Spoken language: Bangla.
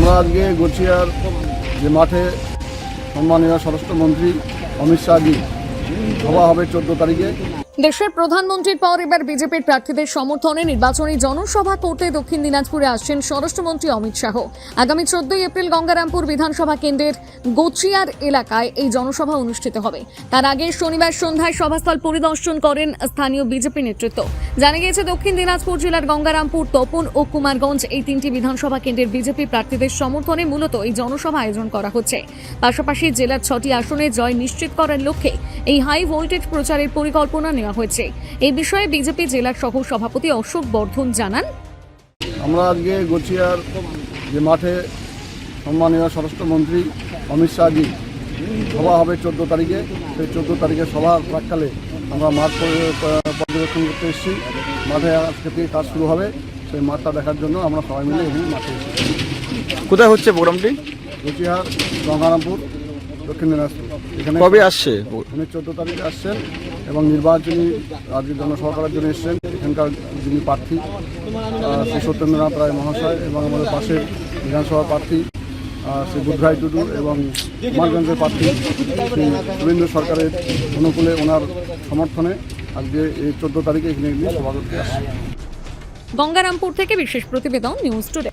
আমরা আজকে গছিয়ার যে মাঠে সম্মানীয় স্বরাষ্ট্রমন্ত্রী অমিত শাহজি সভা হবে 14 তারিখে। দেশের প্রধানমন্ত্রীর পর এবার বিজেপির প্রার্থীদের সমর্থনে নির্বাচনী জনসভা করতে দক্ষিণ দিনাজপুরে আসছেন স্বরাষ্ট্রমন্ত্রী অমিত শাহ। আগামী 14 এপ্রিল গঙ্গারামপুর বিধানসভা কেন্দ্রের গছিয়ার এলাকায় এই জনসভা অনুষ্ঠিত হবে। তার আগে শনিবার সন্ধ্যায় সভাস্থল পরিদর্শন করেন স্থানীয় বিজেপি নেতৃত্ব। জানা গিয়েছে দক্ষিণ দিনাজপুর জেলার গঙ্গারামপুর, তপন ও কুমারগঞ্জ এই তিনটি বিধানসভা কেন্দ্রের বিজেপি প্রার্থীদের সমর্থনে মূলত এই জনসভা আয়োজন করা হচ্ছে। পাশাপাশি জেলার 6টি আসনে জয় নিশ্চিত করার লক্ষ্যে এই হাই ভোল্টেজ প্রচারের পরিকল্পনা নেওয়া হয়েছে। এই বিষয়ে বিজেপি জেলার সহ সভাপতি অশোক বর্ধন জানান, আমরা আজকে গছিয়ার যে মাঠে সম্মানীয় স্বরাষ্ট্রমন্ত্রী অমিত শাহজি সভা হবে 14 তারিখে। সেই 14 তারিখে সভার প্রাককালে আমরা মাঠ পর্যবেক্ষণ করতে এসেছি। মাঠে আজকে থেকে কাজ শুরু হবে, সেই মাঠটা দেখার জন্য আমরা সবাই মিলে এখানে মাঠে এসেছি। কোথায় হচ্ছে প্রোগ্রামটি? গছিয়ার গঙ্গারামপুর দক্ষিণ দিনাজপুর। এখানে কবে আসছে? উনি 14 তারিখে আসছেন এবং নির্বাচনী আজকে জনসভা করার জন্য এসছেন। এখানকার যিনি প্রার্থী শ্রী সত্যেন্দ্রনাথ রায় মহাশয় এবং আমাদের পাশের বিধানসভা প্রার্থী শ্রী বুদ্ধরায় টুডু এবং কুমারগঞ্জের প্রার্থী শ্রী শুভেন্দু সরকারের অনুকূলে ওনার সমর্থনে আজকে এই 14 তারিখে এখানে সভা করতে আসছে। গঙ্গারামপুর থেকে বিশেষ প্রতিবেদন নিউজ টুডে।